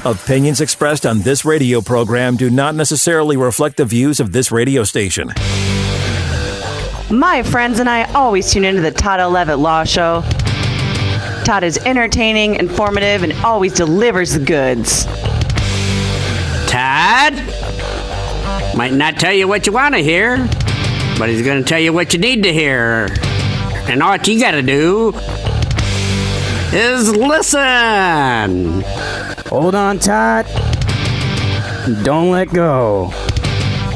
Opinions expressed on this radio program do not necessarily reflect the views of this radio station. My friends and I always tune into the Todd Levitt Law Show. Todd is entertaining, informative, and always delivers the goods. Todd might not tell you what you want to hear, but he's going to tell you what you need to hear. And all you got to do is listen. Hold on, Todd. Don't let go.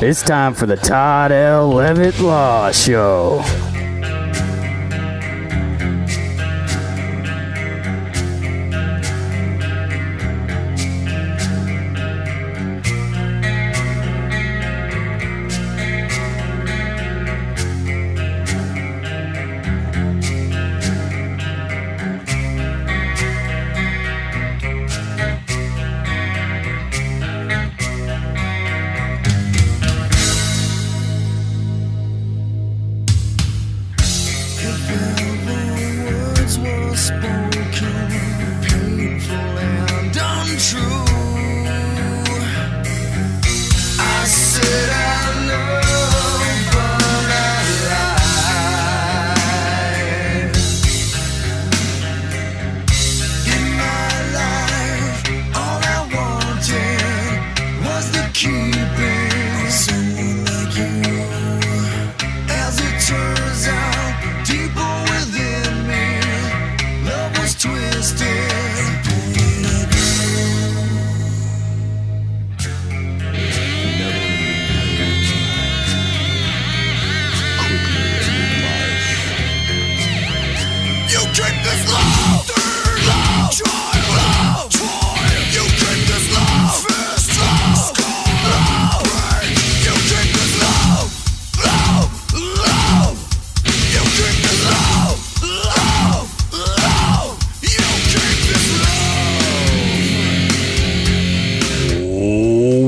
It's time for the Todd L. Levitt Law Show.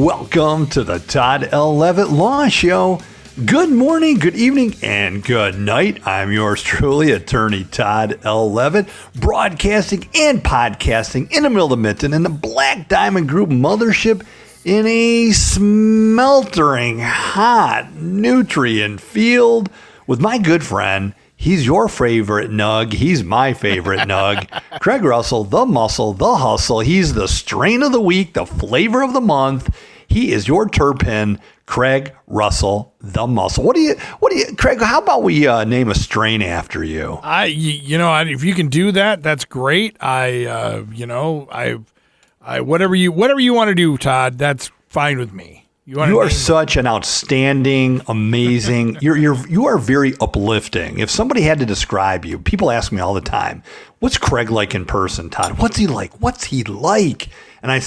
Welcome to the Todd L. Levitt Law Show. Good morning, good evening, and good night. I'm yours truly, attorney Todd L. Levitt, broadcasting and podcasting in the middle of Minton in the Black Diamond Group mothership in a smeltering hot nutrient field with my good friend. He's your favorite nug. He's my favorite nug. Craig Russell, the muscle, the hustle. He's the strain of the week, the flavor of the month. He is your terpene, Craig Russell, the muscle. What do you, Craig? How about we name a strain after you? If you can do that, that's great. Whatever you want to do, Todd, that's fine with me. You are such an outstanding, amazing. You are very uplifting. If somebody had to describe you, people ask me all the time, "What's Craig like in person, Todd? What's he like? What's he like?" And I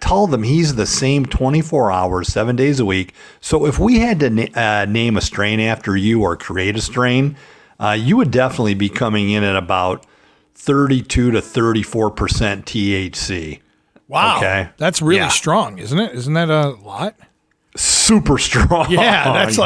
tell them he's the same 24 hours, 7 days a week. So if we had to name a strain after you or create a strain, you would definitely be coming in at about 32 to 34% THC. Wow, okay, that's really strong, isn't it? Isn't that a lot? Super strong. Yeah, that's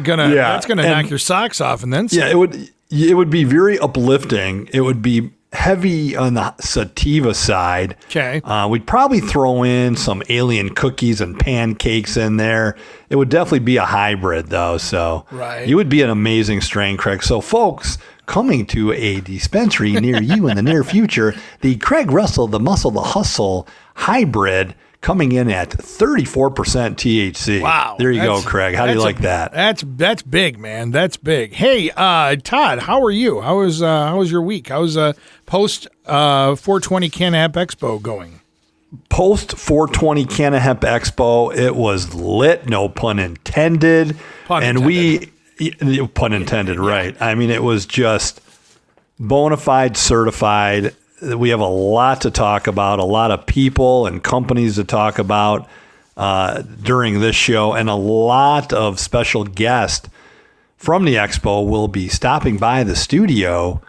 gonna knock your socks off and then some. Yeah, it would be very uplifting. It would be heavy on the sativa side. Okay. We'd probably throw in some alien cookies and pancakes in there. It would definitely be a hybrid though. So you would be an amazing strain, Craig. So folks, coming to a dispensary near you in the near future, the Craig Russell, the muscle, the hustle hybrid coming in at 34% THC. Wow. There you go, Craig. How do you like that? That's big, man. That's big. Hey, Todd, how are you? How was your week? How's post 420 Canna Expo going? Post 420 Canna Hemp Expo, it was lit, no pun intended. Pun intended, right. I mean, it was just bona fide, certified. We have a lot to talk about, a lot of people and companies to talk about during this show, and a lot of special guests from the Expo will be stopping by the studio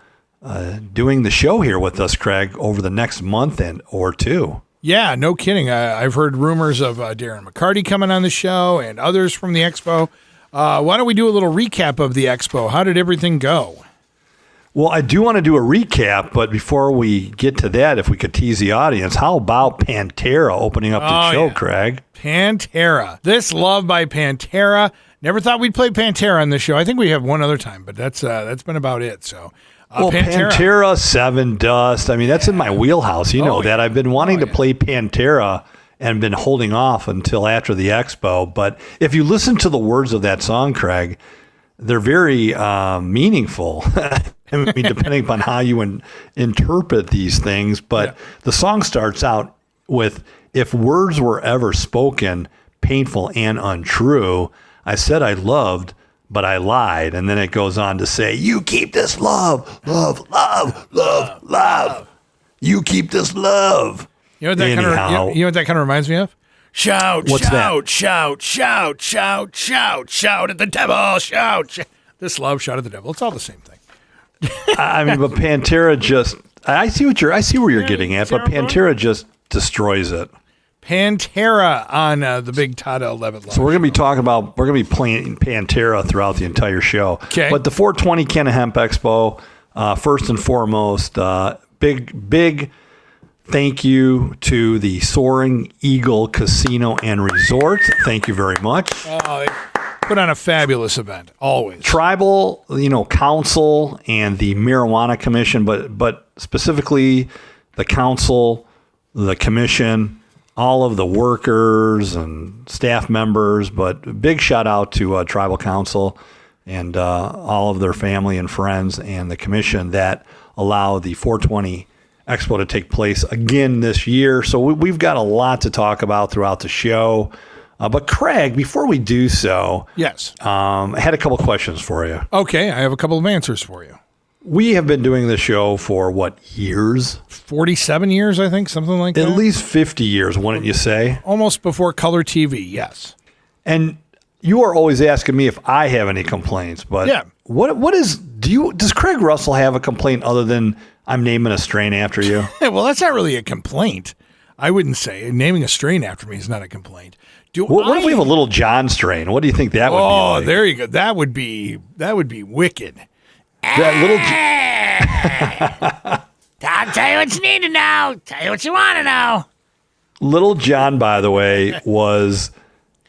doing the show here with us, Craig, over the next month or two. Yeah, no kidding. I've heard rumors of Darren McCarty coming on the show and others from the Expo. Why don't we do a little recap of the Expo? How did everything go? Well, I do want to do a recap, but before we get to that, if we could tease the audience, how about Pantera opening up the show, Craig? Pantera. This love by Pantera. Never thought we'd play Pantera on this show. I think we have one other time, but that's been about it. So, Pantera, Seven Dust. I mean, that's in my wheelhouse. You know that. I've been wanting to play Pantera and been holding off until after the Expo. But if you listen to the words of that song, Craig, they're very meaningful. I mean, depending upon how you interpret these things. But the song starts out with, if words were ever spoken, painful and untrue, I said I loved, but I lied. And then it goes on to say, you keep this love, love, love, love, love. You keep this love. You know what that kind of reminds me of? Shout, What's shout, that? shout, shout, shout, shout, shout at the devil, shout, shout. This love, shout at the devil. It's all the same thing. I mean, but Pantera just, I see where you're getting at, but Pantera just destroys it. Pantera on the big Todd L11. So we're going to be playing Pantera throughout the entire show. Okay. But the 420 Can of Hemp Expo, first and foremost, big thank you to the Soaring Eagle Casino and Resort. Thank you very much. Oh, they put on a fabulous event, always. Tribal, council and the Marijuana Commission, but specifically the council, the commission, all of the workers and staff members, but big shout out to Tribal Council and all of their family and friends and the commission that allow the 420 Expo to take place again this year. So we've got a lot to talk about throughout the show. But Craig, before we do so, yes, I had a couple questions for you. Okay, I have a couple of answers for you. We have been doing this show for what, years? 47 years, I think, something like that. At least 50 years, wouldn't you say? Almost before color TV, yes. And you are always asking me if I have any complaints, but does Craig Russell have a complaint other than I'm naming a strain after you? Well, that's not really a complaint. I wouldn't say naming a strain after me is not a complaint. What if we have a Little John strain? What do you think that would be like? Oh, there you go. That would be wicked. That I'll tell you what you need to know. Tell you what you want to know. Little John, by the way, was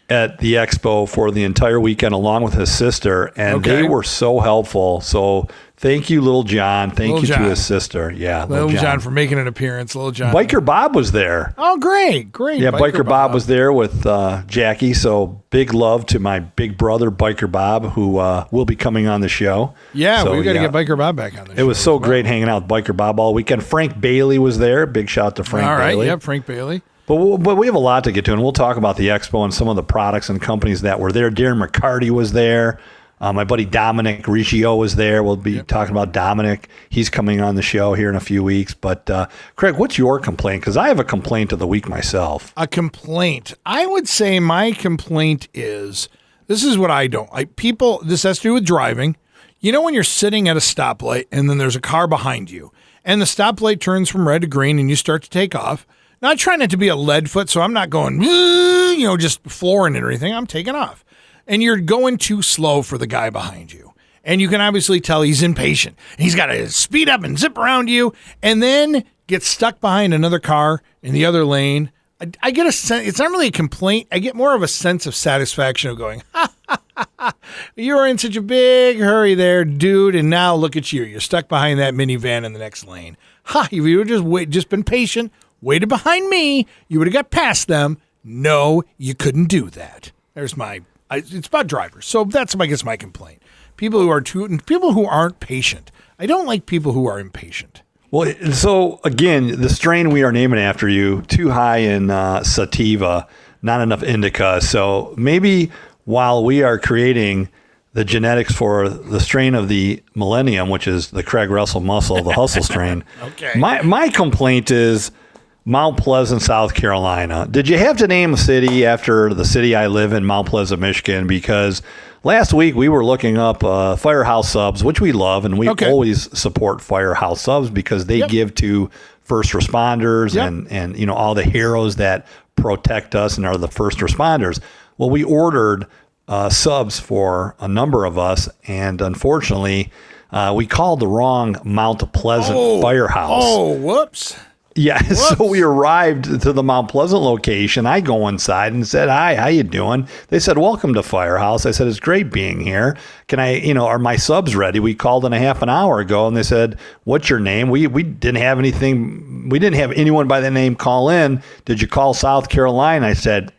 at the Expo for the entire weekend along with his sister, and they were so helpful. So thank you, Little John. Thank you to his sister. Yeah, Little John for making an appearance. Little John. Biker Bob was there. Oh, great. Yeah, Biker Bob was there with Jackie. So big love to my big brother, Biker Bob, who will be coming on the show. Yeah, we've got to get Biker Bob back on the show. It was so great hanging out with Biker Bob all weekend. Frank Bailey was there. Big shout out to Frank Bailey. All right, yeah, Frank Bailey. But we have a lot to get to, and we'll talk about the Expo and some of the products and companies that were there. Darren McCarty was there. My buddy Dominic Riggio was there. We'll be talking about Dominic. He's coming on the show here in a few weeks. But, Craig, what's your complaint? Because I have a complaint of the week myself. A complaint. I would say my complaint is, this is what I don't like. This has to do with driving. You know when you're sitting at a stoplight and then there's a car behind you, and the stoplight turns from red to green and you start to take off. Now, I try not to be a lead foot, so I'm not going, just flooring it or anything. I'm taking off. And you're going too slow for the guy behind you. And you can obviously tell he's impatient. He's got to speed up and zip around you and then get stuck behind another car in the other lane. I get a sense, it's not really a complaint. I get more of a sense of satisfaction of going, you were in such a big hurry there, dude, and now look at you. You're stuck behind that minivan in the next lane. If you would just been patient, waited behind me, you would have got past them. No, you couldn't do that. There's it's about drivers. So that's, I guess, my complaint. People who aren't patient. I don't like people who are impatient. Well, so again, the strain we are naming after you, too high in sativa, not enough indica. So maybe while we are creating the genetics for the strain of the millennium, which is the Craig Russell Muscle, the hustle strain. Okay. My complaint is Mount Pleasant, South Carolina. Did you have to name a city after the city I live in, Mount Pleasant, Michigan? Because last week we were looking up Firehouse Subs, which we love, and we always support Firehouse Subs because they give to first responders and all the heroes that protect us and are the first responders. Well, we ordered subs for a number of us, and unfortunately, we called the wrong Mount Pleasant firehouse. Oh, whoops. Yeah, so we arrived to the Mount Pleasant location. I go inside and said, "Hi, how you doing?" They said, "Welcome to Firehouse." I said, "It's great being here. Can I, are my subs ready?" We called in a half an hour ago, and they said, "What's your name?" We didn't have anything. We didn't have anyone by that name call in. Did you call South Carolina? I said,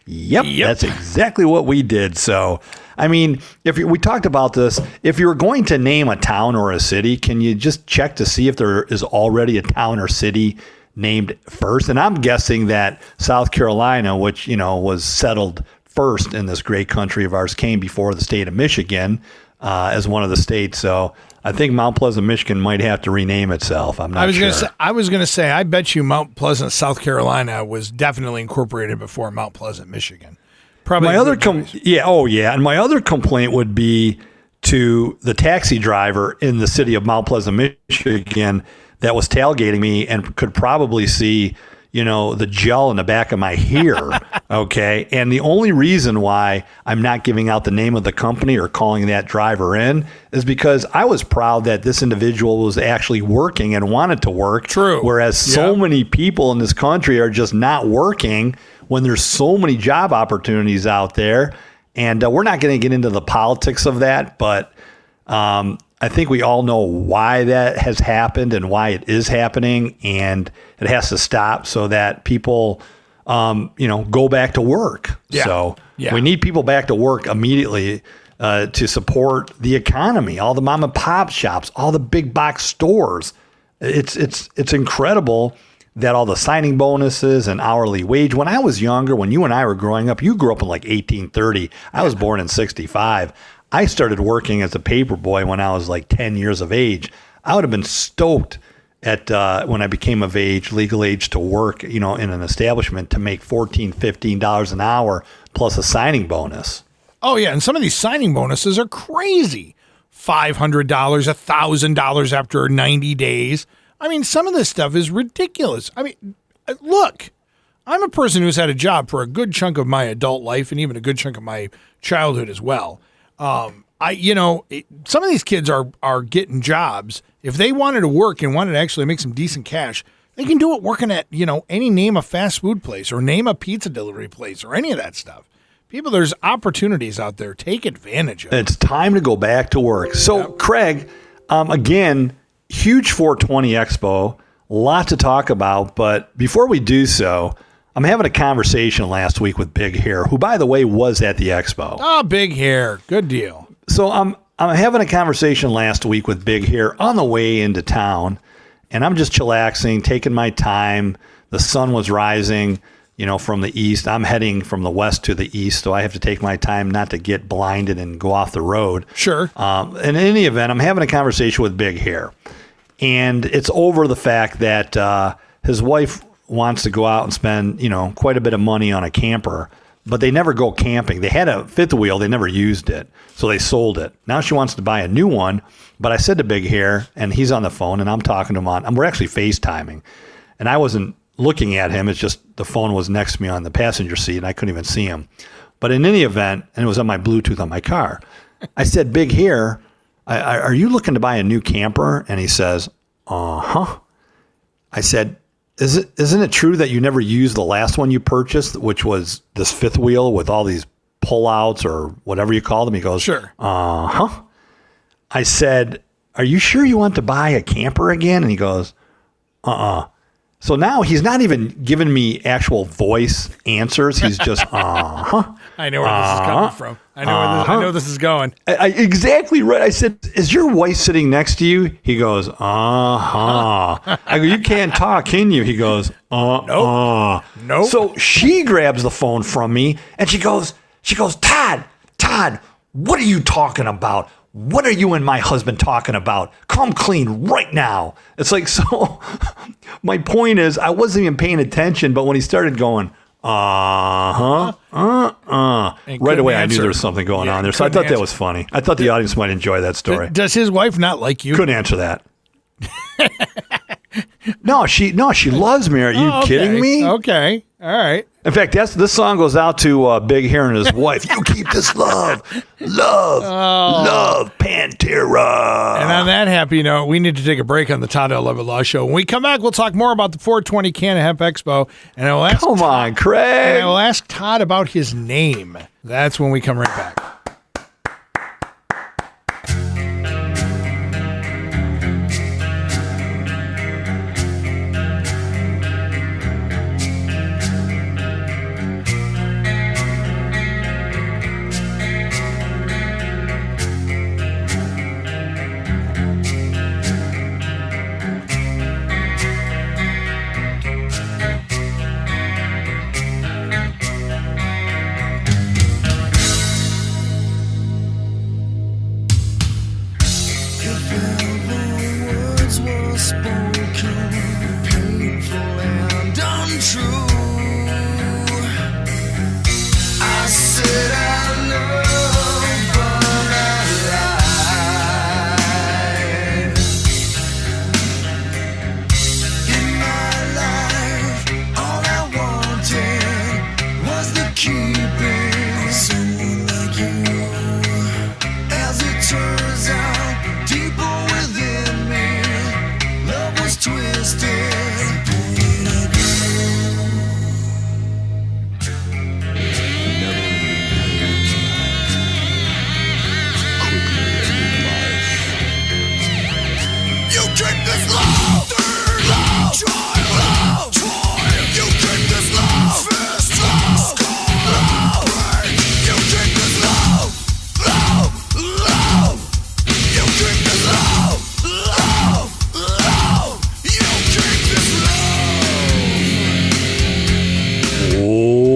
Yep. That's exactly what we did. So, I mean, we talked about this. If you're going to name a town or a city, can you just check to see if there is already a town or city named first? And I'm guessing that South Carolina, which, was settled first in this great country of ours, came before the state of Michigan as one of the states. So I think Mount Pleasant, Michigan might have to rename itself. I'm not sure. I was going to say, I bet you Mount Pleasant, South Carolina was definitely incorporated before Mount Pleasant, Michigan. Probably. And my other complaint would be to the taxi driver in the city of Mount Pleasant, Michigan, that was tailgating me and could probably see, the gel in the back of my hair. Okay. And the only reason why I'm not giving out the name of the company or calling that driver in is because I was proud that this individual was actually working and wanted to work. True. Whereas so many people in this country are just not working when there's so many job opportunities out there. And we're not going to get into the politics of that, but I think we all know why that has happened and why it is happening, and it has to stop so that people, go back to work. Yeah. So we need people back to work immediately to support the economy, all the mom and pop shops, all the big box stores. It's incredible that all the signing bonuses and hourly wage. When I was younger, when you and I were growing up, you grew up in like 1830. I was born in 65. I started working as a paper boy when I was like 10 years of age. I would have been stoked at when I became of age, legal age to work, in an establishment to make $14, $15 an hour plus a signing bonus. Oh, yeah. And some of these signing bonuses are crazy. $500, $1,000 after 90 days. I mean, some of this stuff is ridiculous. I mean, look, I'm a person who's had a job for a good chunk of my adult life and even a good chunk of my childhood as well. Some of these kids are getting jobs. If they wanted to work and wanted to actually make some decent cash, they can do it working at, any name a fast food place or name a pizza delivery place or any of that stuff. People, there's opportunities out there. Take advantage of it. It's time to go back to work. So, Craig, again, huge 420 Expo, lot to talk about. But before we do so, I'm having a conversation last week with Big Hair, who, by the way, was at the Expo. Oh, Big Hair. Good deal. So I'm having a conversation last week with Big Hair on the way into town, and I'm just chillaxing, taking my time. The sun was rising, from the east. I'm heading from the west to the east, so I have to take my time not to get blinded and go off the road. Sure. In any event, I'm having a conversation with Big Hair, and it's over the fact that his wife wants to go out and spend, quite a bit of money on a camper, but they never go camping. They had a fifth wheel. They never used it, so they sold it. Now she wants to buy a new one, but I said to Big Hair, and he's on the phone, and I'm talking to him and we're actually FaceTiming, and I wasn't looking at him. It's just the phone was next to me on the passenger seat, and I couldn't even see him. But in any event, and it was on my Bluetooth on my car, I said, Big Hair, are you looking to buy a new camper? And he says, uh-huh. I said, Isn't it true that you never used the last one you purchased, which was this fifth wheel with all these pullouts or whatever you call them? He goes, sure. Uh-huh. I said, are you sure you want to buy a camper again? And he goes, uh-uh. So now he's not even giving me actual voice answers. He's just, uh-huh. I know where this is coming from. I know this is going. Exactly right. I said, is your wife sitting next to you? He goes, uh-huh. I go, you can't talk, can you? He goes, Nope. So she grabs the phone from me and she goes, Todd, what are you talking about? What are you and my husband talking about? Come clean right now. It's like, so my point is, I wasn't even paying attention, but when he started going, right away, I knew there was something going on there. So I thought that was funny. I thought the audience might enjoy that story. Does his wife not like you? Couldn't answer that. No, she loves me. Are you kidding me? Okay. All right. In fact, this song goes out to Big Hair and his wife. You keep this love, Pantera. And on that happy note, we need to take a break on the Todd L. Levitt Law Show. When we come back, we'll talk more about the 420 Canna Hemp Expo. And I will ask Come on, Craig. And I will ask Todd about his name. That's when we come right back.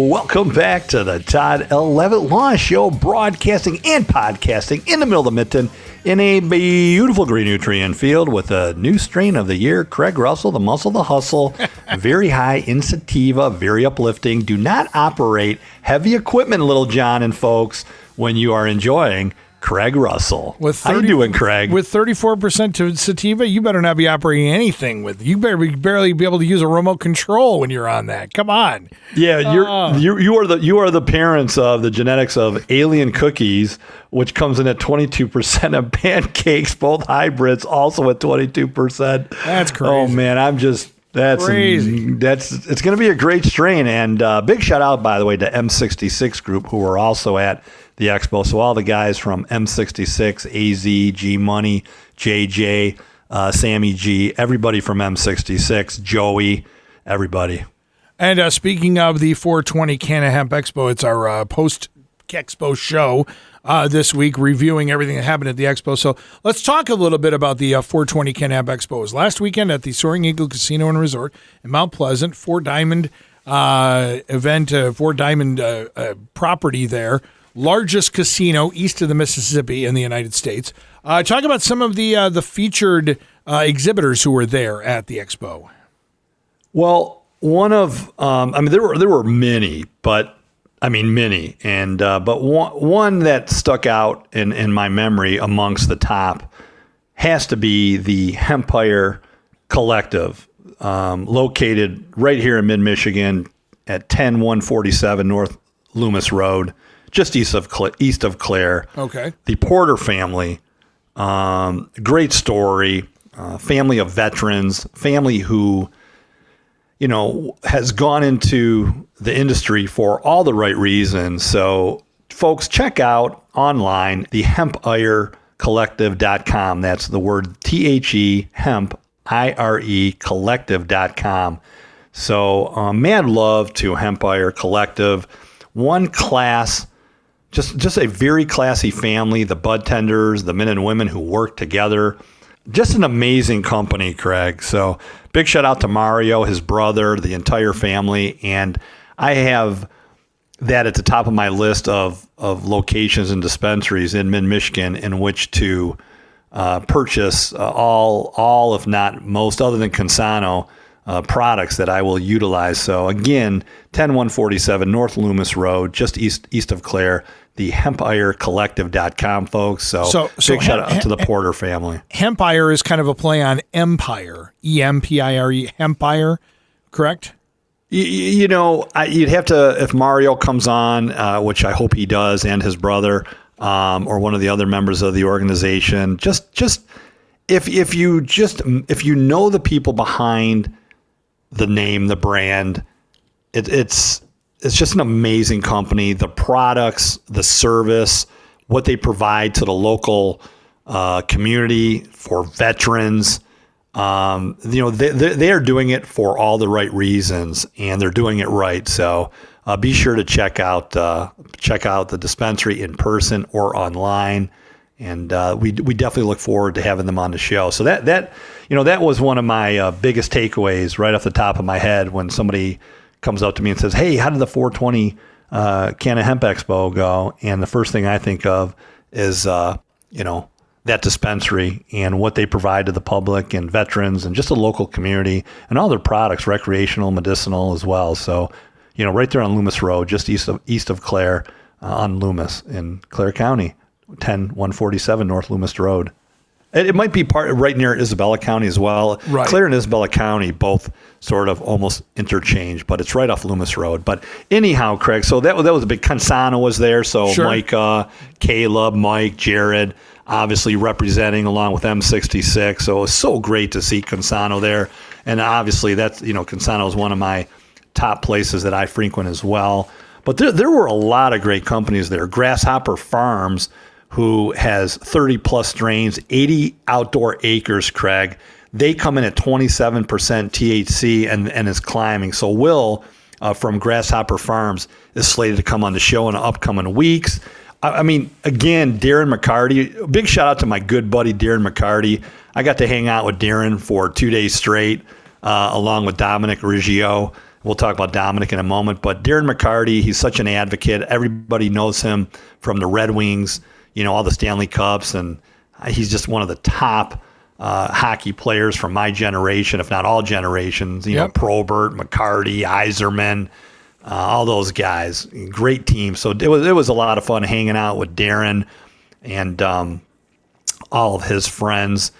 Welcome back to the Todd L. Levitt Law Show, broadcasting and podcasting in the middle of the mitten in a beautiful green nutrient field with a new strain of the year, Craig Russell, the muscle, the hustle, very high in sativa, very uplifting. Do not operate heavy equipment, little John and folks, when you are enjoying Craig Russell. How you doing, Craig? With 34% to sativa, you better not be operating anything with. You better barely be able to use a remote control when you're on that. Come on. Yeah, you are the parents of the genetics of alien cookies, which comes in at 22%, of pancakes, both hybrids, also at 22%. That's crazy. Oh man, that's crazy. It's going to be a great strain, and big shout out, by the way, to M66 Group, who are also at the Expo. So all the guys from M66, AZ, G Money, JJ, Sammy G, everybody from M66, Joey, everybody. And speaking of the 420 Canna Hemp Expo, it's our post-Expo show this week, reviewing everything that happened at the Expo. So let's talk a little bit about the 420 Canna Hemp Expo. It was last weekend at the Soaring Eagle Casino and Resort in Mount Pleasant, Four Diamond property there. Largest casino east of the Mississippi in the United States. Talk about some of the featured exhibitors who were there at the Expo. Well, there were many, but one that stuck out in my memory amongst the top has to be the Hempire Collective, located right here in mid-Michigan at 10147 North Loomis Road, just east of Clare. Okay. The Porter family, great story, family of veterans, family who, has gone into the industry for all the right reasons. So, folks, check out online the HempireCollective.com. That's the word THE, hemp, IRE, collective.com. So, mad love to Hempire Collective. One class, just a very classy family, the bud tenders, the men and women who work together. Just an amazing company, Craig. So big shout out to Mario, his brother, the entire family. And I have that at the top of my list of locations and dispensaries in mid-Michigan in which to purchase all, if not most, other than Consano, products that I will utilize. So again, 10147 North Loomis Road, just east of Clare, the HempireCollective.com, folks. So big shout out to the Porter family. Hempire is kind of a play on Empire, Empire, Hempire, correct? You'd have to, if Mario comes on, which I hope he does, and his brother, or one of the other members of the organization, if you know the people behind the name, the brand, it's just an amazing company. The products, the service, what they provide to the local community for veterans. They are doing it for all the right reasons, and they're doing it right. So be sure to check out the dispensary in person or online, and we definitely look forward to having them on the show. So that was one of my biggest takeaways right off the top of my head when somebody comes up to me and says, "Hey, how did the 420 Canna Hemp Expo go?" And the first thing I think of is that dispensary and what they provide to the public and veterans and just the local community and all their products, recreational, medicinal as well. So, right there on Loomis Road, just east of Clare, on Loomis in Clare County, 10147 North Loomis Road. It might be right near Isabella County as well. Right. Clare and Isabella County both sort of almost interchange, but it's right off Loomis Road. But anyhow, Craig, so that was a big, Consano was there. So sure. Micah, Caleb, Mike, Jared, obviously representing along with M66. So it was so great to see Consano there. And obviously Consano is one of my top places that I frequent as well. But there were a lot of great companies there. Grasshopper Farms, who has 30 plus strains, 80 outdoor acres, Craig. They come in at 27% THC and is climbing. So Will from Grasshopper Farms is slated to come on the show in the upcoming weeks. I mean, again, Darren McCarty, big shout out to my good buddy, Darren McCarty. I got to hang out with Darren for 2 days straight, along with Dominic Riggio. We'll talk about Dominic in a moment, but Darren McCarty, he's such an advocate. Everybody knows him from the Red Wings, all the Stanley Cups, and he's just one of the top hockey players from my generation, if not all generations. Probert, McCarty, Yzerman, all those guys. Great team. So it was a lot of fun hanging out with Darren and all of his friends.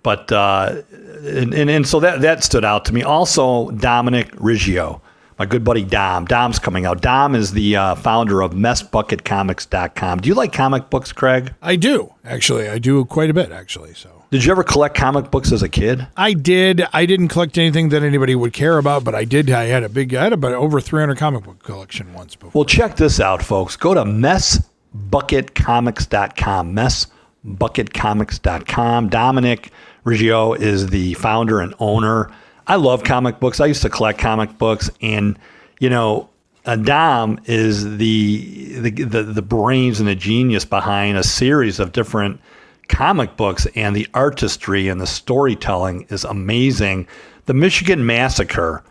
But and so that stood out to me. Also, Dominic Riggio, my good buddy Dom. Dom's coming out. Dom is the founder of messbucketcomics.com. Do you like comic books, Craig? I do, actually. I do quite a bit, actually. So, did you ever collect comic books as a kid? I did. I didn't collect anything that anybody would care about, but I did. I had about over 300 comic book collection once before. Well, check this out, folks. Go to messbucketcomics.com. Messbucketcomics.com. Dominic Riggio is the founder and owner. I love comic books. I used to collect comic books, and Dom is the brains and the genius behind a series of different comic books, and the artistry and the storytelling is amazing. The Michigan Massacre.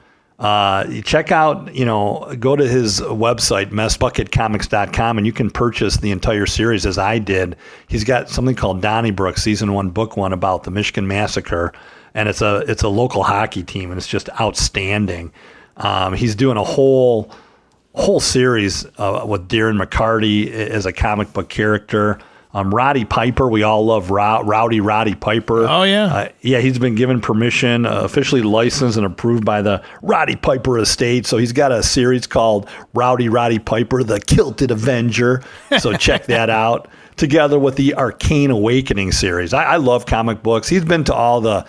Check out, go to his website, messbucketcomics.com, and you can purchase the entire series as I did. He's got something called Donnybrook, season 1, book 1, about the Michigan Massacre. And it's a local hockey team, and it's just outstanding. He's doing a whole series with Darren McCarty as a comic book character. Roddy Piper, we all love Rowdy Roddy Piper. Oh, yeah. He's been given permission, officially licensed and approved by the Roddy Piper estate. So he's got a series called Rowdy Roddy Piper, the Kilted Avenger. So check that out. Together with the Arcane Awakening series. I love comic books. He's been to all the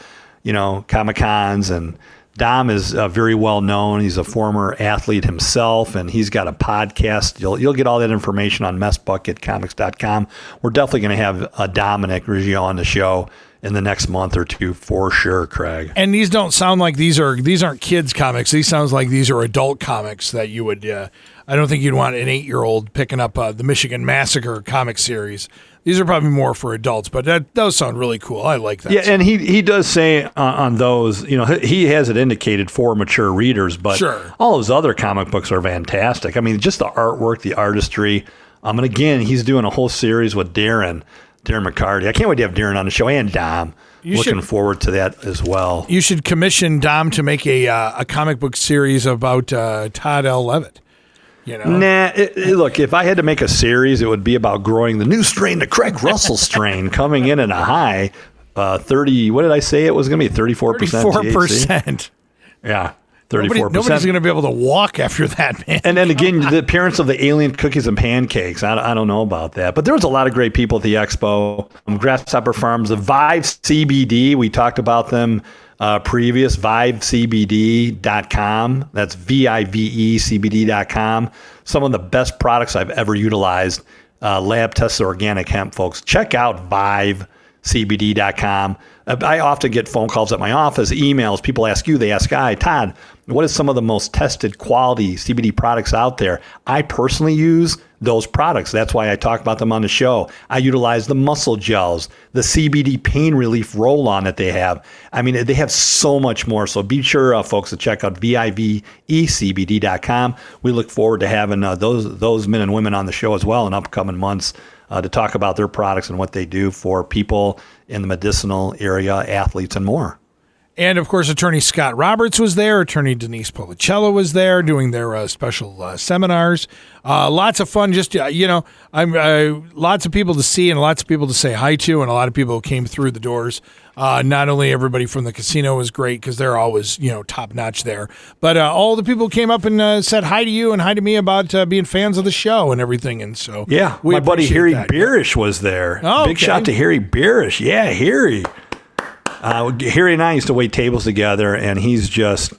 Comic-Cons, and Dom is very well known. He's a former athlete himself, and he's got a podcast. You'll get all that information on messbucketcomics.com. We're definitely going to have Dominic Riggio on the show in the next month or two for sure, Craig. And these don't sound like these aren't kids comics. These sounds like these are adult comics that you would. I don't think you'd want an 8-year-old picking up the Michigan Massacre comic series. These are probably more for adults, but those sound really cool. I like that. Yeah, and he does say on those, he has it indicated for mature readers, but sure. All his other comic books are fantastic. I mean, just the artwork, the artistry. And again, he's doing a whole series with Darren McCarty. I can't wait to have Darren on the show, and Dom. Looking forward to that as well. You should commission Dom to make a comic book series about Todd L. Levitt. Nah, look, if I had to make a series, it would be about growing the new strain, the Craig Russell strain, coming in at a high 30, what did I say? It was going to be 34% 34%. Yeah. 34%. Nobody's going to be able to walk after that, man. And then again, the appearance of the alien cookies and pancakes. I don't know about that. But there was a lot of great people at the expo. Grasshopper Farms, the Vive CBD, we talked about them previous, vivecbd.com. That's VIVECBD.com. Some of the best products I've ever utilized. Lab tested organic hemp, folks. Check out vivecbd.com. I often get phone calls at my office, emails. People ask you, they ask I, Todd, what is some of the most tested quality CBD products out there? I personally use those products. That's why I talk about them on the show. I utilize the muscle gels, the CBD pain relief roll-on that they have. I mean, they have so much more. So be sure, folks, to check out VIVECBD.com. We look forward to having those men and women on the show as well in upcoming months to talk about their products and what they do for people in the medicinal area, athletes, and more. And, of course, Attorney Scott Roberts was there. Attorney Denise Policello was there doing their special seminars. Lots of fun. Just, lots of people to see and lots of people to say hi to, and a lot of people who came through the doors. Not only everybody from the casino was great because they're always, top notch there, but all the people who came up and said hi to you and hi to me about being fans of the show and everything. And so, yeah, my buddy Harry Barish was there. Oh, Big shout to Harry Barish. Yeah, Harry. Harry and I used to wait tables together, and he's just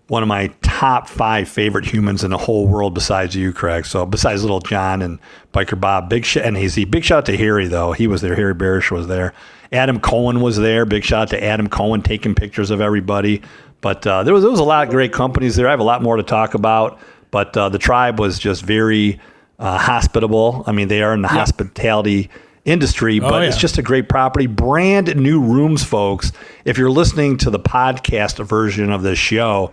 one of my top 5 favorite humans in the whole world besides you, Craig. So besides Little John and Biker Bob, big shout out to Harry, though. He was there. Harry Barish was there. Adam Cohen was there. Big shout out to Adam Cohen taking pictures of everybody. But there was a lot of great companies there. I have a lot more to talk about, but the tribe was just very hospitable. I mean, they are in the hospitality industry, but it's just a great property. Brand new rooms, folks. If you're listening to the podcast version of this show,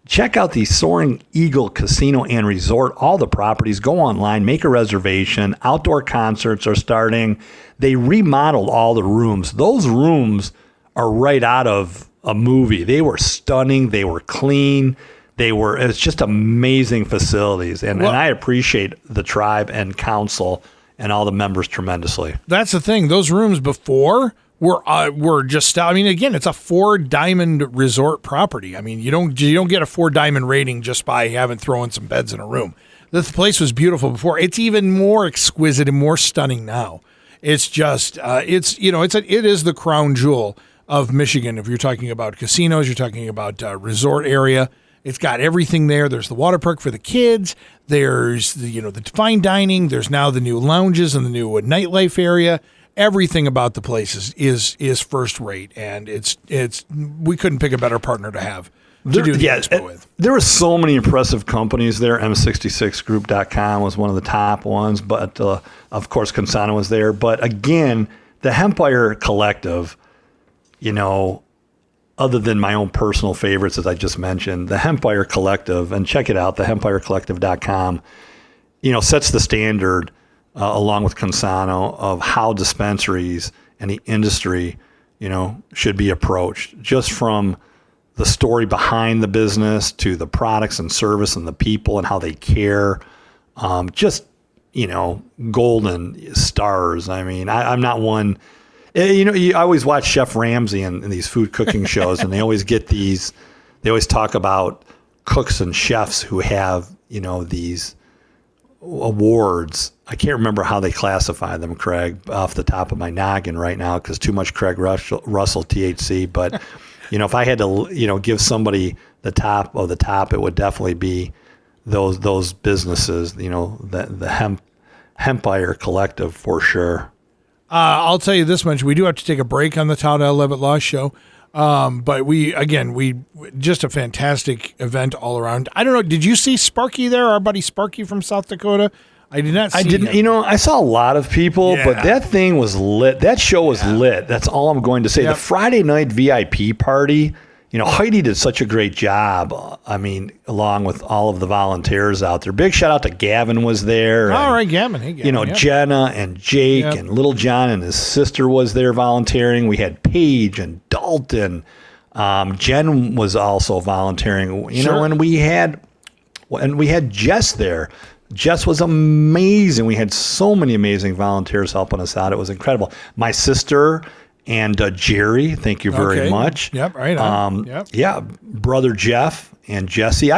check out the Soaring Eagle Casino and Resort. All the properties. Go online, make a reservation. Outdoor concerts are starting. They remodeled all the rooms. Those rooms are right out of a movie. They were stunning. They were clean. It's just amazing facilities. And I appreciate the tribe and council and all the members tremendously. That's the thing. Those rooms before were just. I mean, again, it's a 4-diamond resort property. I mean, you don't get a 4-diamond rating just by throwing some beds in a room. This place was beautiful before. It's even more exquisite and more stunning now. It's just it is the crown jewel of Michigan. If you're talking about casinos, you're talking about resort area. It's got everything there. There's the water park for the kids. There's the fine dining. There's now the new lounges and the new nightlife area. Everything about the place is first rate, and we couldn't pick a better partner to have to do the expo with. There were so many impressive companies there. M66Group.com was one of the top ones, but of course Consana was there. But again, the Hempire Collective, other than my own personal favorites, as I just mentioned, the Hempire Collective, and check it out, the HempireCollective.com, sets the standard along with Consano of how dispensaries and the industry, should be approached, just from the story behind the business to the products and service and the people and how they care. Golden stars. I mean, I'm not one. You always watch Chef Ramsay in these food cooking shows, and they always talk about cooks and chefs who have, these awards. I can't remember how they classify them, Craig, off the top of my noggin right now, because too much Craig Russell THC. But, if I had to, give somebody the top of the top, it would definitely be those businesses, the Hempire Collective for sure. I'll tell you this much. We do have to take a break on the Todd L. Levitt Law Show. But we just a fantastic event all around. I don't know. Did you see Sparky there? Our buddy Sparky from South Dakota? I did not see him. I saw a lot of people, but that thing was lit. That show was lit. That's all I'm going to say. Yep. The Friday night VIP party, Heidi did such a great job. I mean, along with all of the volunteers out there. Big shout out to Gavin was there. All right, Gavin. Hey, Gavin. Jenna and Jake and Little John and his sister was there volunteering. We had Paige and Dalton. Jen was also volunteering. And we had Jess there. Jess was amazing. We had so many amazing volunteers helping us out. It was incredible. My sister and Jerry. Thank you very much. Yep, right on. Yep. Yeah, brother Jeff and Jesse.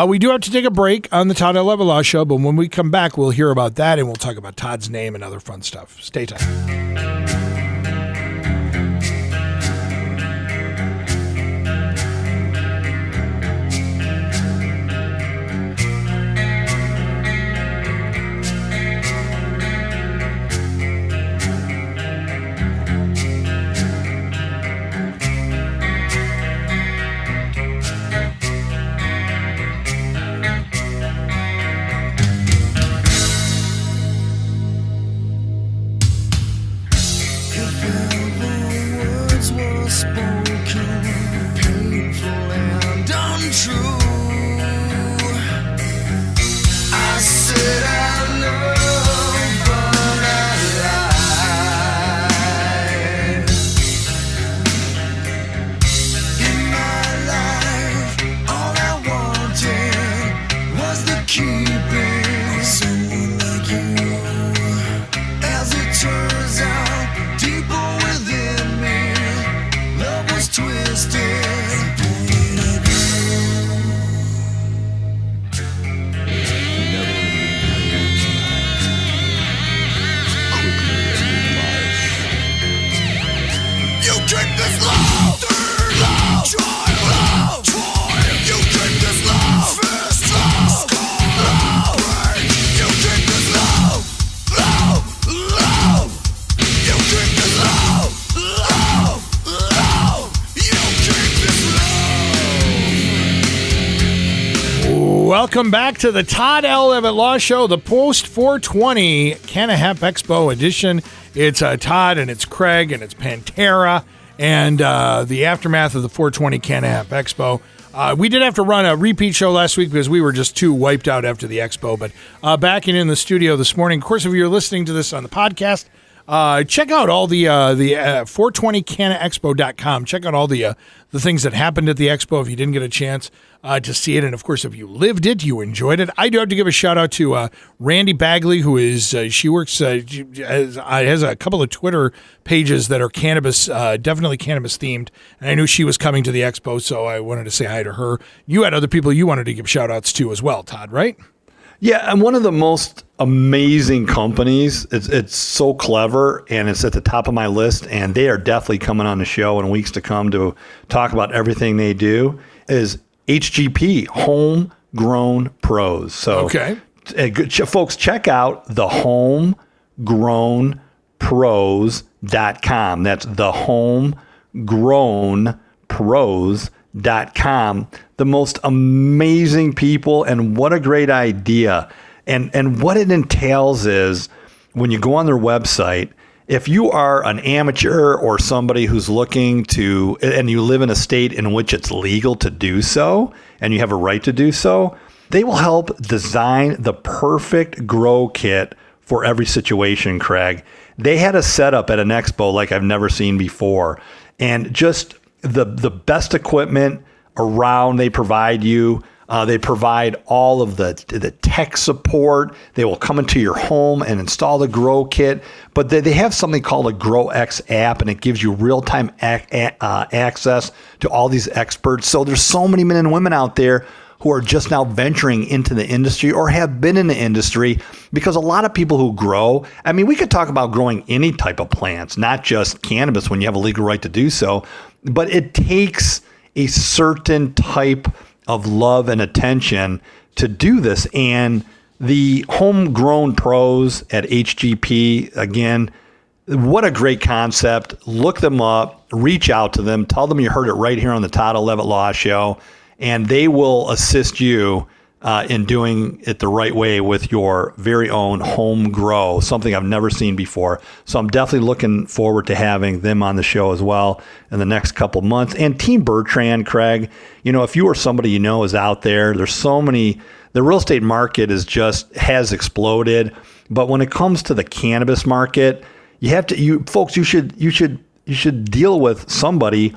We do have to take a break on the Todd L. Law Show, but when we come back, we'll hear about that, and we'll talk about Todd's name and other fun stuff. Stay tuned. Welcome back to the Todd L. Levitt Law Show, the post 420 Cannabis Expo edition. It's Todd and it's Craig and it's Pantera and the aftermath of the 420 Cannabis Expo. We did have to run a repeat show last week because we were just too wiped out after the expo. But back in the studio this morning. Of course, if you're listening to this on the podcast, check out all the 420cannaexpo.com. Check out all the things that happened at the expo if you didn't get a chance to see it. And, of course, if you lived it, you enjoyed it. I do have to give a shout-out to Randy Bagley, who is she works has a couple of Twitter pages that are cannabis, definitely cannabis-themed. And I knew she was coming to the expo, so I wanted to say hi to her. You had other people you wanted to give shout-outs to as well, Todd, right? Yeah, and one of the most amazing companies, it's so clever, and it's at the top of my list, and they are definitely coming on the show in weeks to come to talk about everything they do, is HGP, Homegrown Pros. So, okay. Folks, check out the homegrownpros.com. That's the homegrownpros.com. The most amazing people, and what a great idea. And what it entails is when you go on their website, if you are an amateur or somebody who's looking to, and you live in a state in which it's legal to do so, and you have a right to do so, they will help design the perfect grow kit for every situation, Craig. They had a setup at an expo like I've never seen before, and just the best equipment around they provide you. They provide all of the tech support. They will come into your home and install the grow kit. But they have something called a GrowX app, and it gives you real-time access to all these experts. So there's so many men and women out there who are just now venturing into the industry or have been in the industry, because a lot of people who grow, I mean, we could talk about growing any type of plants, not just cannabis when you have a legal right to do so, but it takes a certain type of love and attention to do this. And the Homegrown Pros at HGP, again, what a great concept. Look them up, reach out to them, tell them you heard it right here on the Todd Levitt Law Show, and they will assist you in doing it the right way with your very own home grow, something I've never seen before. So I'm definitely looking forward to having them on the show as well in the next couple months. And Team Bertrand, Craig, you know, if you or somebody you know is out there, there's so many, the real estate market has exploded. But when it comes to the cannabis market, you should deal with somebody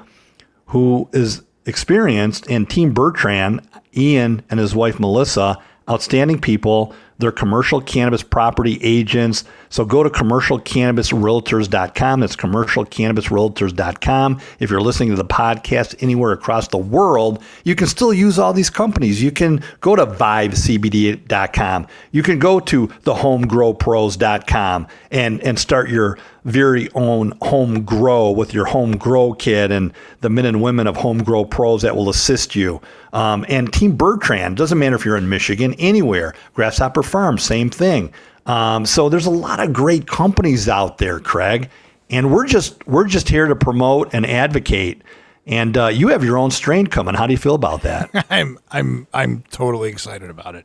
who is experienced. In Team Bertrand, Ian and his wife Melissa, outstanding people. They're commercial cannabis property agents. So go to commercialcannabisrealtors.com. That's commercialcannabisrealtors.com. If you're listening to the podcast anywhere across the world, you can still use all these companies. You can go to vibecbd.com. You can go to thehomegrowpros.com and start your very own home grow with your home grow kit and the men and women of Home Grow Pros that will assist you. And Team Bertrand, doesn't matter if you're in Michigan, anywhere. Grasshopper Farm, same thing. So there's a lot of great companies out there, Craig, and we're just here to promote and advocate. And you have your own strain coming. How do you feel about that? I'm totally excited about it.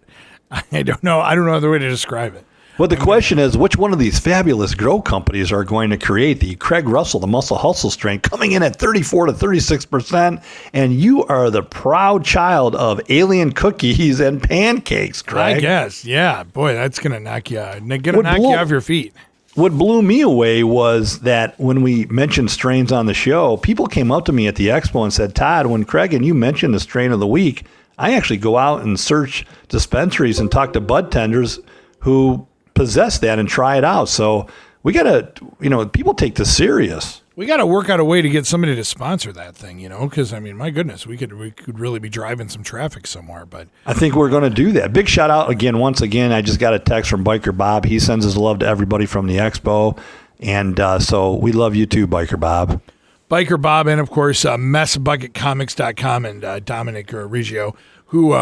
I don't know other way to describe it. Well, the question is, which one of these fabulous grow companies are going to create the Craig Russell, the Muscle Hustle strain, coming in at 34 to 36%? And you are the proud child of alien cookies and pancakes, Craig. I guess, yeah. Boy, that's going to knock you off your feet. What blew me away was that when we mentioned strains on the show, people came up to me at the Expo and said, Todd, when Craig and you mentioned the strain of the week, I actually go out and search dispensaries and talk to bud tenders who possess that and try it out. So we got to, people take this serious. We got to work out a way to get somebody to sponsor that thing, because, my goodness, we could really be driving some traffic somewhere. But I think we're going to do that. Big shout out once again, I just got a text from Biker Bob. He sends his love to everybody from the Expo. And so we love you too, Biker Bob. Biker Bob, and of course, messbucketcomics.com and Dominic Riggio, who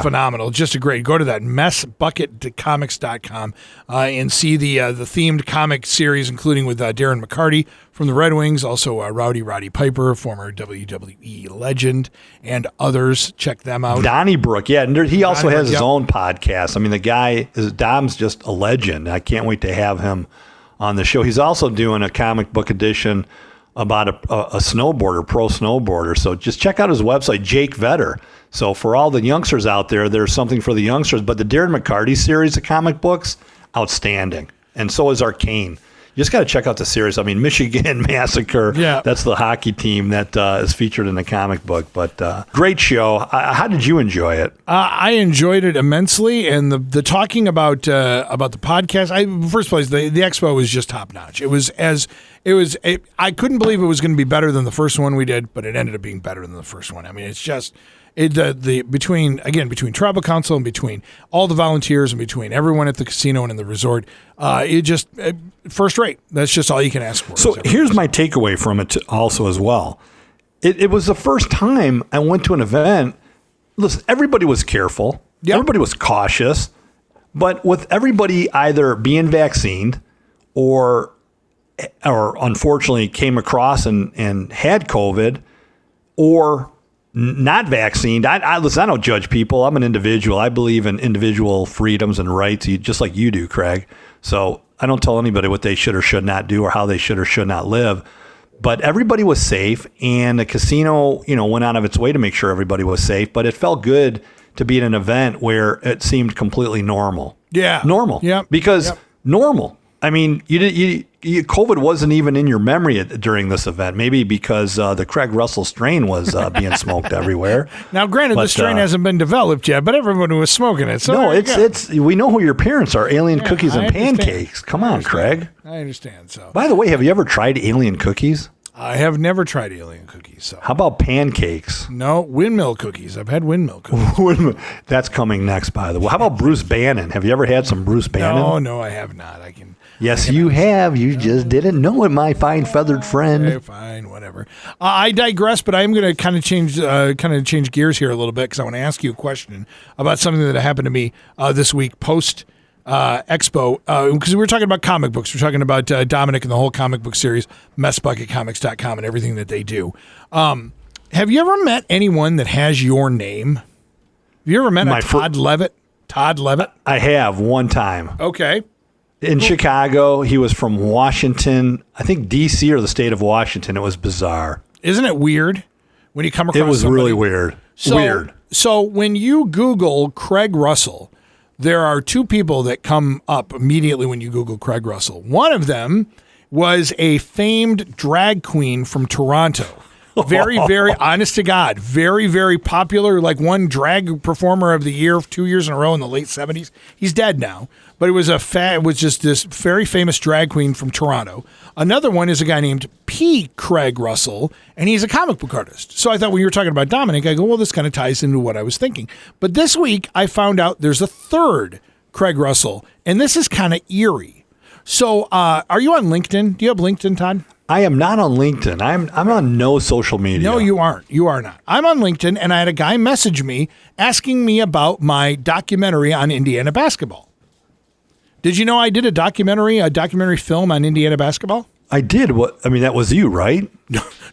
phenomenal. Just a great. Go to that messbucketcomics.com and see the themed comic series, including with Darren McCarty from the Red Wings, also Roddy Piper, former WWE legend, and others. Check them out. Donnybrook, yeah. And he also has his own podcast. The guy, Dom's just a legend. I can't wait to have him on the show. He's also doing a comic book edition about a snowboarder, pro snowboarder. So just check out his website, Jake Vetter. So for all the youngsters out there, there's something for the youngsters. But the Darren McCarty series of comic books, outstanding. And so is Arcane. You just got to check out the series. Michigan Massacre, that's the hockey team that is featured in the comic book. But great show. How did you enjoy it? I enjoyed it immensely. And the talking about the podcast, first place, the Expo was just top notch. I couldn't believe it was going to be better than the first one we did, but it ended up being better than the first one. It's just between Tribal Council and between all the volunteers and between everyone at the casino and in the resort, first rate. That's just all you can ask for. So here's my takeaway from it also as well. It was the first time I went to an event. Listen, everybody was careful. Yep. Everybody was cautious. But with everybody either being vaccinated or unfortunately came across and had COVID or not vaccinated. Listen, I don't judge people. I'm an individual. I believe in individual freedoms and rights, just like you do, Craig. So I don't tell anybody what they should or should not do or how they should or should not live. But everybody was safe, and the casino, went out of its way to make sure everybody was safe. But it felt good to be at an event where it seemed completely normal. Yeah. Normal. Yeah. Because normal. COVID wasn't even in your memory during this event. Maybe because the Craig Russell strain was being smoked everywhere. Now, granted, the strain hasn't been developed yet, but everyone was smoking it. So no, it's we know who your parents are. Alien cookies and pancakes. Come on, Craig. I understand. So, by the way, have you ever tried alien cookies? I have never tried alien cookies. So, how about pancakes? No, windmill cookies. I've had windmill cookies. That's coming next, by the way. How about Bruce Bannon? Have you ever had some Bruce Bannon? No, I have not. Yes, you have. You just didn't know it, my fine feathered friend. Okay, fine, whatever. I digress, but I'm going to kind of change gears here a little bit because I want to ask you a question about something that happened to me this week post Expo. Because we were talking about comic books. We're talking about Dominic and the whole comic book series, messbucketcomics.com, and everything that they do. Have you ever met anyone that has your name? Have you ever met Todd Levitt? Todd Levitt? I have one time. Okay. In Chicago, he was from Washington, I think D.C. or the state of Washington. It was bizarre. Isn't it weird when you come across it was somebody? Really weird. So when you Google Craig Russell, there are two people that come up immediately when you Google Craig Russell. One of them was a famed drag queen from Toronto Very, very, honest to God, very, very popular. Like one drag performer of the year 2 years in a row in the late 70s. He's dead now, but it was just this very famous drag queen from Toronto. Another one is a guy named P. Craig Russell, and he's a comic book artist. So I thought when you were talking about Dominic, I go, well, this kind of ties into what I was thinking. But this week I found out there's a third Craig Russell, and this is kind of eerie. So are you on LinkedIn? Do you have LinkedIn, Todd? I am not on LinkedIn. I'm on no social media. No, you aren't. You are not. I'm on LinkedIn, and I had a guy message me asking me about my documentary on Indiana basketball. Did you know I did a documentary film on Indiana basketball? I did. That was you, right?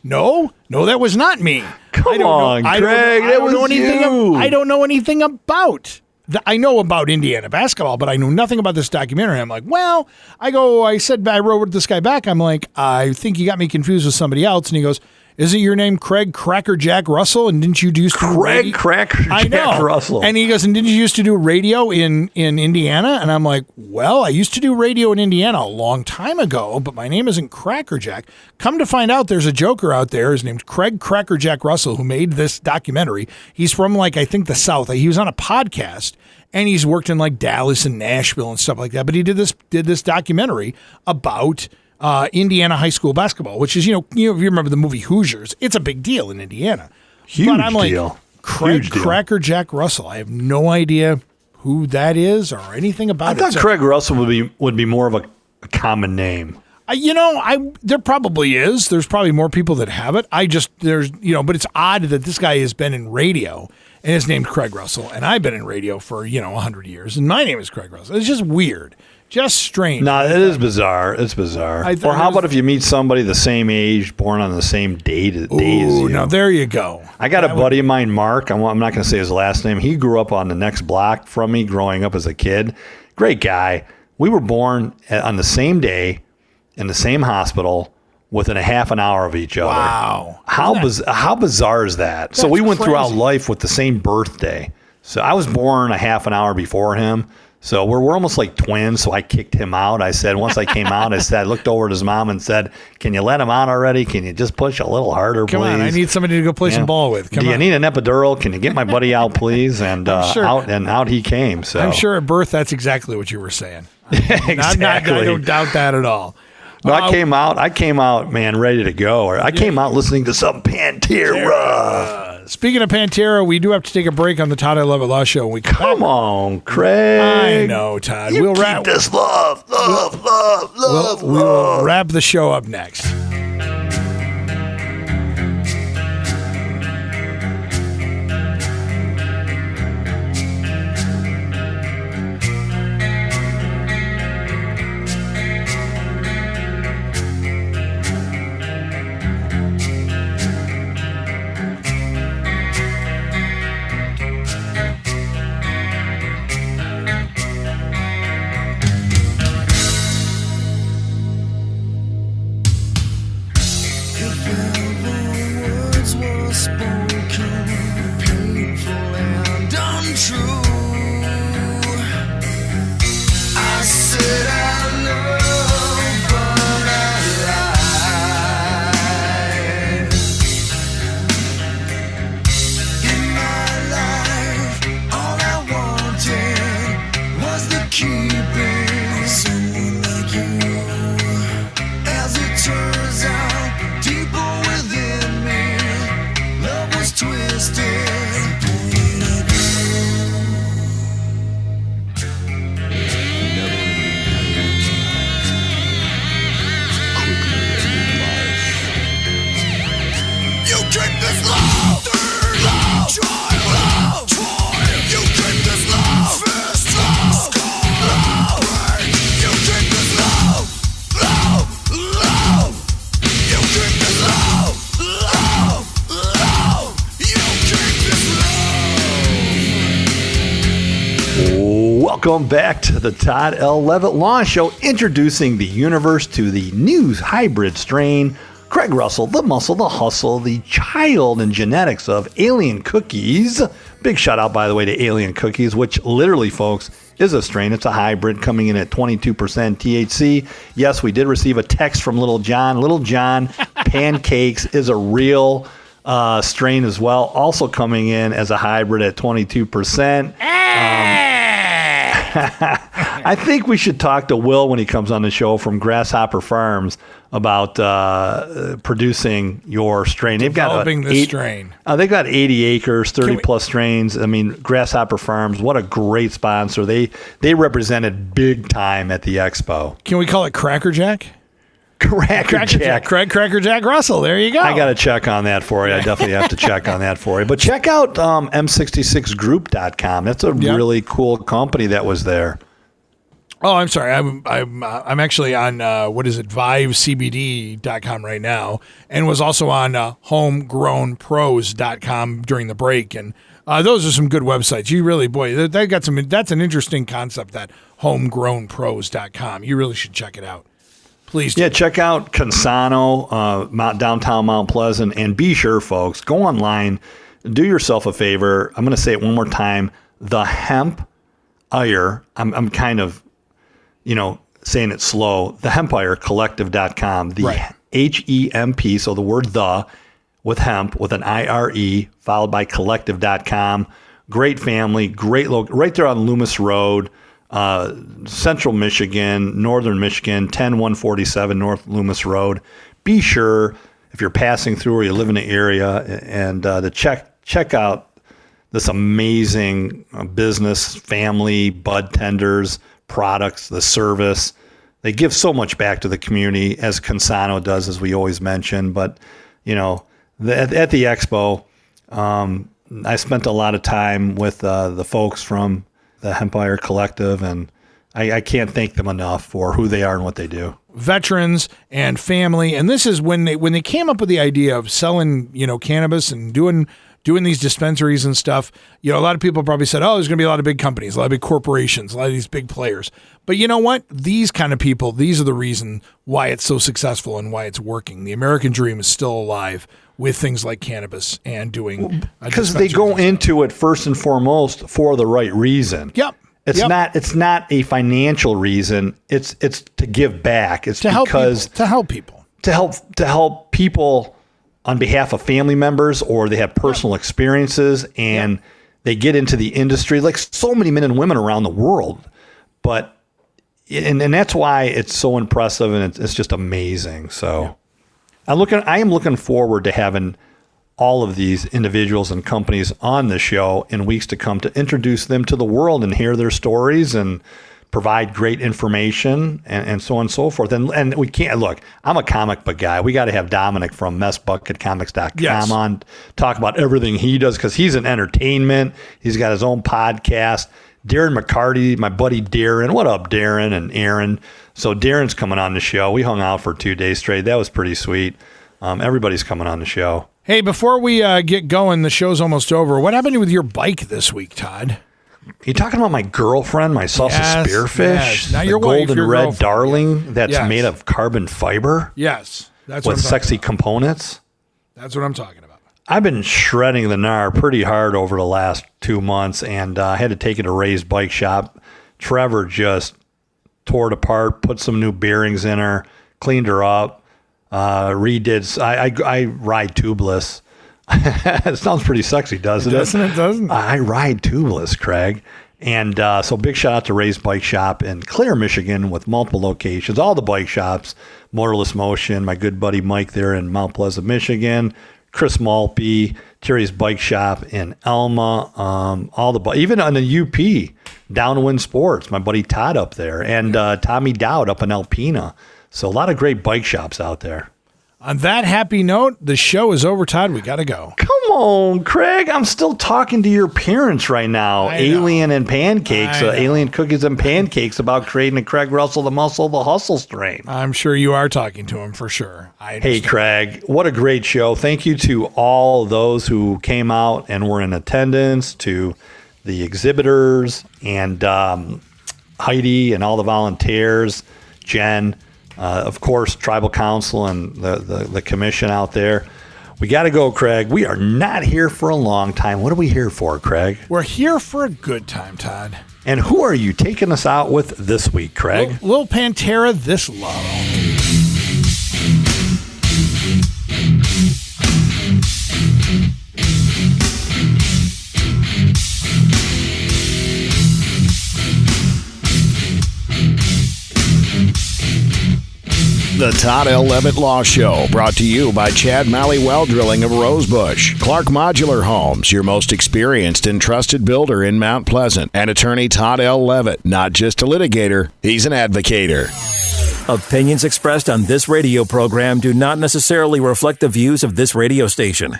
No, that was not me. Come on, Craig. That was you. I don't know anything about. I know about Indiana basketball, but I know nothing about this documentary. I'm like, well, I wrote this guy back. I'm like, I think you got me confused with somebody else. And he goes, isn't your name Craig Cracker Jack Russell? And didn't you used to do Craig Cracker Jack Russell? And he goes, and didn't you used to do radio in Indiana? And I'm like, well, I used to do radio in Indiana a long time ago, but my name isn't Cracker Jack. Come to find out, there's a joker out there. His name's Craig Cracker Jack Russell, who made this documentary. He's from I think the South. He was on a podcast. And he's worked in like Dallas and Nashville and stuff like that. But he did this documentary about Indiana high school basketball, which is, if you remember the movie Hoosiers, it's a big deal in Indiana. Huge but I'm like, deal. Craig Huge deal. Cracker Jack Russell. I have no idea who that is or anything about it. I thought Craig Russell would be more of a common name. There probably is. There's probably more people that have it. But it's odd that this guy has been in radio and his name's Craig Russell, and I've been in radio for 100 years, and my name is Craig Russell. It's just weird, just strange. No, it is bizarre. It's bizarre. Or how about if you meet somebody the same age, born on the same day as you? Now there you go. I got a buddy of mine, Mark. I'm not going to say his last name. He grew up on the next block from me, growing up as a kid. Great guy. We were born on the same day in the same hospital, within a half an hour of each other. Wow. How bizarre is that? So we went throughout life with the same birthday. So I was born a half an hour before him. So we're almost like twins. So I kicked him out. I said, once I came out, I looked over at his mom and said, can you let him out already? Can you just push a little harder, please? Come on, I need somebody to go play some ball with. Do you need an epidural? Can you get my buddy out, please? And out he came. So I'm sure at birth that's exactly what you were saying. Exactly. I don't doubt that at all. No, I came out, man, ready to go. I came out listening to some Pantera. Speaking of Pantera, we do have to take a break on the Todd I Love It Law Show. Come on, Craig. I know, Todd. We'll wrap this love. We'll wrap the show up next. Welcome back to the Todd L. Levitt Law Show, introducing the universe to the new hybrid strain, Craig Russell, the muscle, the hustle, the child and genetics of Alien Cookies. Big shout out, by the way, to Alien Cookies, which literally, folks, is a strain. It's a hybrid coming in at 22% THC. Yes, we did receive a text from Little John. Little John, Pancakes is a real strain as well. Also coming in as a hybrid at 22%. I think we should talk to Will when he comes on the show from Grasshopper Farms about producing your strain. They've got this strain. They've got 80 acres, 30 plus strains. I mean, Grasshopper Farms, what a great sponsor. They represented big time at the Expo. Can we call it Cracker Jack? Cracker Jack. Cracker Jack Russell. There you go. I got to check on that for you. I definitely have to check on that for you. But check out M66Group.com. That's a really cool company that was there. Oh, I'm sorry. I'm actually on ViveCBD.com right now, and was also on HomegrownPros.com during the break. And those are some good websites. You really, boy, they got some. That's an interesting concept. That HomegrownPros.com. You really should check it out. Please do. Yeah, check out Consano, downtown Mount Pleasant, and be sure, folks, go online, do yourself a favor. I'm going to say it one more time. The Hempire, I'm kind of, saying it slow. The Hempire Collective.com. The HEMP, so the word the, with hemp, with an IRE, followed by collective.com. Great family, great local, right there on Loomis Road. Central Michigan, Northern Michigan, 10147 North Loomis Road. Be sure, if you're passing through or you live in the area, and to check out this amazing business, family, bud tenders, products, the service. They give so much back to the community, as Consano does, as we always mention. But, at the Expo, I spent a lot of time with the folks from the Hempire Collective, and I can't thank them enough for who they are and what they do. Veterans and family, and this is when they came up with the idea of selling, cannabis and doing these dispensaries and stuff. A lot of people probably said, "Oh, there's going to be a lot of big companies, a lot of big corporations, a lot of these big players." But you know what? These kind of people, these are the reason why it's so successful and why it's working. The American dream is still alive with things like cannabis and doing because they go into it first and foremost for the right reason. Yep. It's not a financial reason. It's to give back. It's to help people on behalf of family members, or they have personal experiences and they get into the industry, like so many men and women around the world. But and that's why it's so impressive, and it's just amazing. So I am looking forward to having all of these individuals and companies on the show in weeks to come to introduce them to the world and hear their stories and provide great information and so on and so forth. And we can't, look, I'm a comic book guy. We got to have Dominic from messbucketcomics.com on, talk about everything he does, because he's in entertainment. He's got his own podcast. Darren McCarty, my buddy Darren. What up, Darren and Aaron? So Darren's coming on the show. We hung out for 2 days straight. That was pretty sweet. Everybody's coming on the show. Hey, before we get going, the show's almost over. What happened with your bike this week, Todd? You talking about my girlfriend, my salsa spearfish? Yes. Now your golden wife, your red girlfriend. Darling that's made of carbon fiber? Yes. That's with what I'm sexy components? That's what I'm talking about. I've been shredding the gnar pretty hard over the last 2 months, and I had to take it to Ray's bike shop. Trevor just tore it apart, put some new bearings in her, cleaned her up, redid. I ride tubeless. It sounds pretty sexy, doesn't it? It doesn't. I ride tubeless, Craig. And so big shout out to Ray's Bike Shop in Clare, Michigan, with multiple locations. All the bike shops, Motorless Motion, my good buddy Mike there in Mount Pleasant, Michigan, Chris Malpe, Terry's Bike Shop in Elma, even on the UP, Downwind Sports, my buddy Todd up there, and Tommy Dowd up in Alpena. So a lot of great bike shops out there. On that happy note, the show is over, Todd. We got to go. Come on, Craig. I'm still talking to your parents right now. Alien and Pancakes, Alien Cookies and Pancakes, about creating a Craig Russell the Muscle, the Hustle strain. I'm sure you are talking to him for sure. Hey, Craig, what a great show. Thank you to all those who came out and were in attendance, to the exhibitors, and Heidi and all the volunteers, Jen. Of course, Tribal Council and the commission out there. We got to go, Craig. We are not here for a long time. What are we here for, Craig? We're here for a good time, Todd. And who are you taking us out with this week, Craig? Lil Pantera, This Love. The Todd L. Levitt Law Show, brought to you by Chad Malley Well Drilling of Rosebush, Clark Modular Homes, your most experienced and trusted builder in Mount Pleasant, and attorney Todd L. Levitt, not just a litigator, he's an advocator. Opinions expressed on this radio program do not necessarily reflect the views of this radio station.